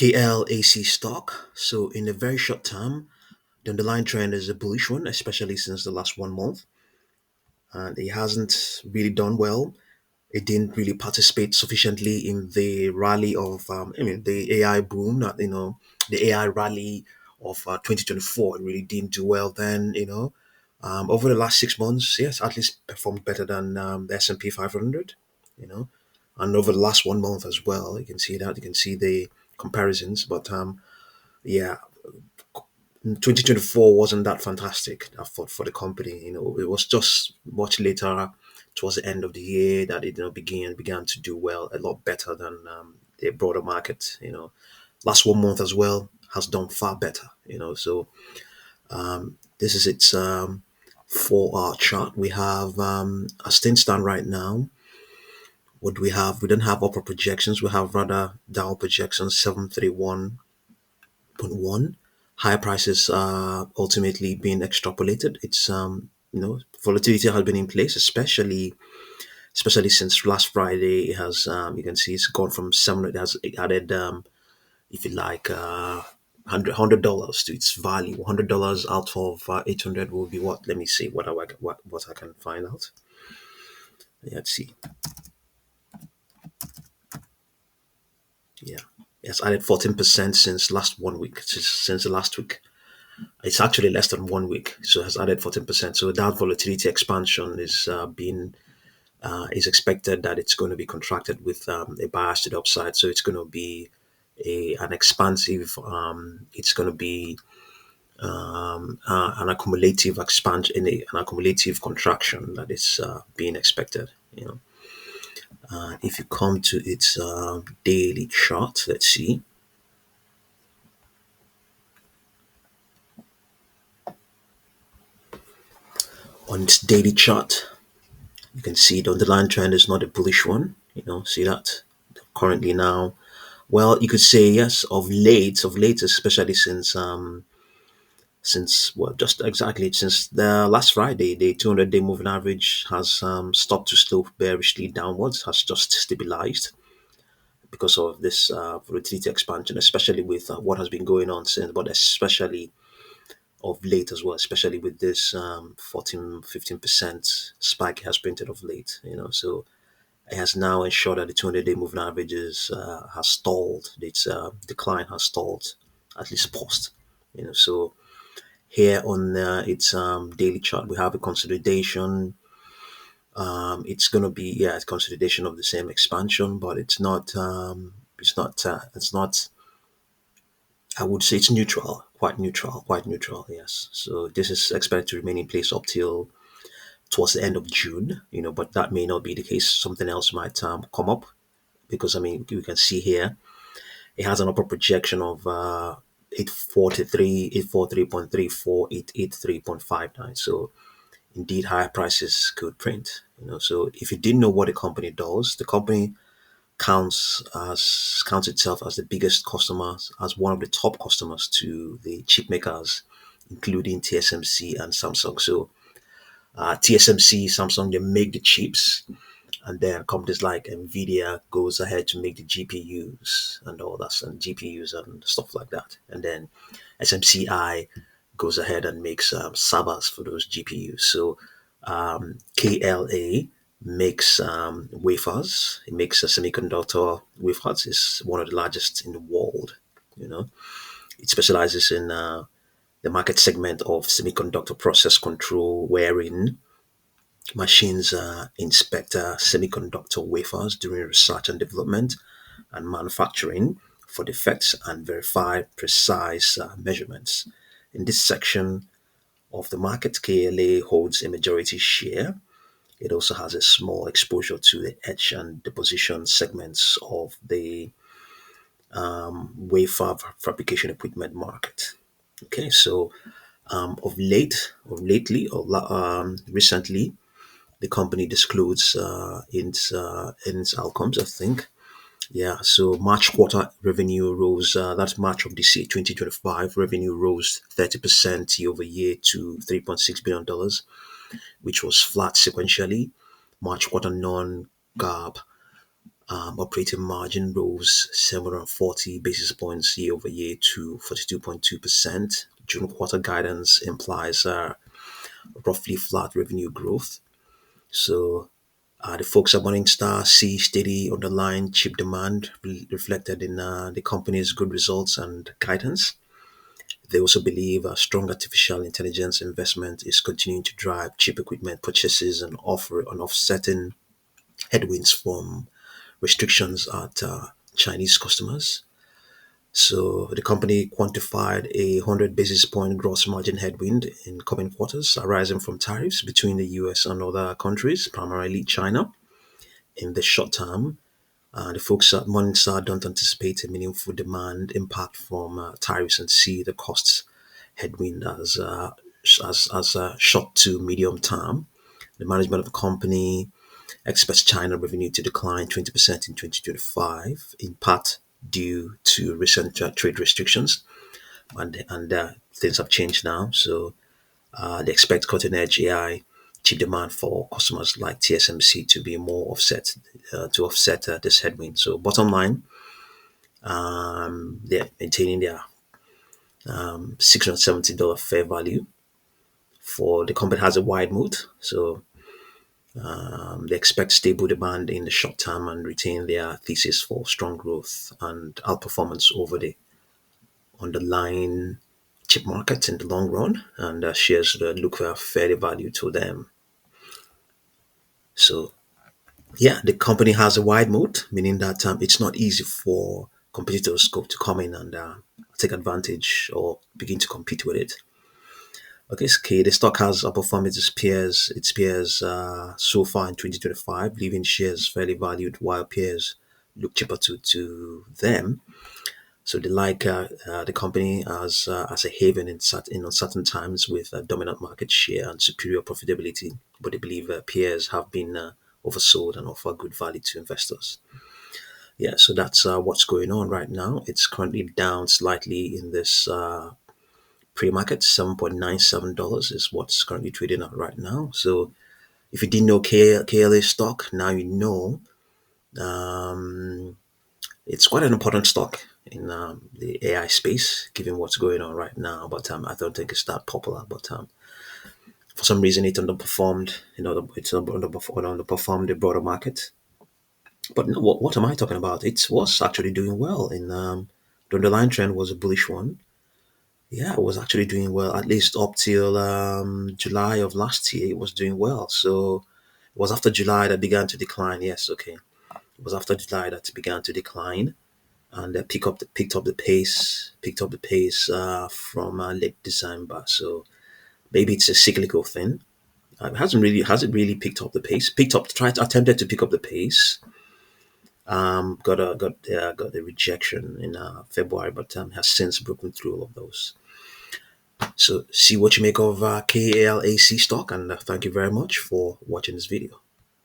KLAC stock. So in the very short term, the underlying trend is a bullish one, especially since the last 1 month, and it hasn't really done well. It didn't really participate sufficiently in the rally of, the AI boom. That the AI rally of 2024. It really didn't do well then. Over the last 6 months, yes, at least performed better than the S&P 500. You know, and over the last 1 month as well, you can see that. You can see the comparisons, but yeah, 2024 wasn't that fantastic for the company. It was just much later towards the end of the year that it began to do well, a lot better than the broader market. Last 1 month as well has done far better. So this is its 4 hour chart. We have as things stand right now. What do we have? We don't have upper projections. We have rather down projections, 731.1. Higher prices are ultimately being extrapolated. It's volatility has been in place, especially since last Friday. It has you can see it's gone from 7. It added if you like $100 to its value. $100 out of 800 will be what? Let me see what I can find out. Let's see. Yeah, it's added 14% since last 1 week. Since the last week. It's actually less than 1 week, so it has added 14%. So that volatility expansion is expected that it's going to be contracted with a bias to the upside. So it's going to be an expansive. It's going to be an accumulative expansion, an accumulative contraction that is being expected. If you come to its daily chart, let's see. On its daily chart, you can see the underlying trend is not a bullish one. See that currently now. Well, you could say yes. Of late, especially since well, just exactly since the last Friday, the 200-day moving average has stopped to slope bearishly downwards, has just stabilized because of this volatility expansion, especially with what has been going on since, but especially of late as well, especially with this 14-15% spike it has printed of late. So it has now ensured that the 200-day moving averages has stalled. Its decline has stalled, at least paused. So here on its daily chart, we have a consolidation. It's going to be it's consolidation of the same expansion, but it's not. It's not. It's not. I would say it's neutral, quite neutral, quite neutral. Yes. So this is expected to remain in place up till towards the end of June. But that may not be the case. Something else might come up because you can see here it has an upper projection of 843.34, 883.59. So indeed, higher prices could print. So if you didn't know what the company does, the company counts itself as the biggest customer, as one of the top customers to the chip makers, including TSMC and Samsung. So TSMC, Samsung, they make the chips, and then companies like Nvidia goes ahead to make the GPUs and all that, and GPUs and stuff like that. And then SMCI goes ahead and makes servers for those GPUs. So KLA makes wafers. It makes semiconductor wafers. It's one of the largest in the world. It specializes in the market segment of semiconductor process control, wherein machines inspect semiconductor wafers during research and development and manufacturing for defects and verify precise measurements. In this section of the market, KLA holds a majority share. It also has a small exposure to the etch and deposition segments of the wafer fabrication equipment market. Okay, so recently, the company disclosed in its outcomes, I think. Yeah, so March quarter revenue rose, that's March of this year, 2025, revenue rose 30% year over year to $3.6 billion, which was flat sequentially. March quarter non-GAAP Operating margin rose 740 basis points year over year to 42.2%. June quarter guidance implies roughly flat revenue growth. So the folks at Morningstar see steady underlying chip demand reflected in the company's good results and guidance. They also believe a strong artificial intelligence investment is continuing to drive chip equipment purchases and offer an offsetting headwinds from restrictions at Chinese customers. So the company quantified a 100 basis point gross margin headwind in coming quarters arising from tariffs between the US and other countries, primarily China. In the short term, the folks at Morningstar don't anticipate a meaningful demand impact from tariffs and see the costs headwind as short to medium term. The management of the company expects China revenue to decline 20% in 2025, in part due to recent trade restrictions, and things have changed now. So they expect cutting edge AI chip demand for customers like TSMC to be more offset to offset this headwind. So bottom line, they're maintaining their $670 fair value. For the company has a wide moat, so they expect stable demand in the short term and retain their thesis for strong growth and outperformance over the underlying chip market in the long run, and shares look fairly value to them. So yeah, the company has a wide moat, meaning that it's not easy for competitors to come in and take advantage or begin to compete with it. Okay, the stock has outperformed its peers so far in 2025, leaving shares fairly valued while peers look cheaper to them. So they like the company as a haven in uncertain times with dominant market share and superior profitability, but they believe peers have been oversold and offer good value to investors. Yeah, so that's what's going on right now. It's currently down slightly in this pre-market. $7.97 is what's currently trading at right now. So if you didn't know KLA stock, now you know. Um, it's quite an important stock in the AI space, given what's going on right now. But I don't think it's that popular. But for some reason, it underperformed. Underperformed the broader market. But no, what am I talking about? It was actually doing well. In the underlying trend was a bullish one. Yeah, it was actually doing well, at least up till July of last year. It was doing well. So it was after July that began to decline. Yes, okay. It was after July that it began to decline, and picked up the pace from late December. So maybe it's a cyclical thing. It hasn't really picked up the pace. Attempted to pick up the pace. Got a rejection in February, but has since broken through all of those. So see what you make of KLAC stock, and thank you very much for watching this video.